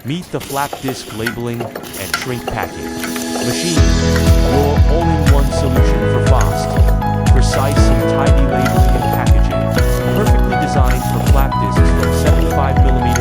Meet the flap disc labeling and shrink packing. Machine, your all-in-one solution for fast, precise and tidy labeling and packaging. Perfectly designed for flap discs from 75mm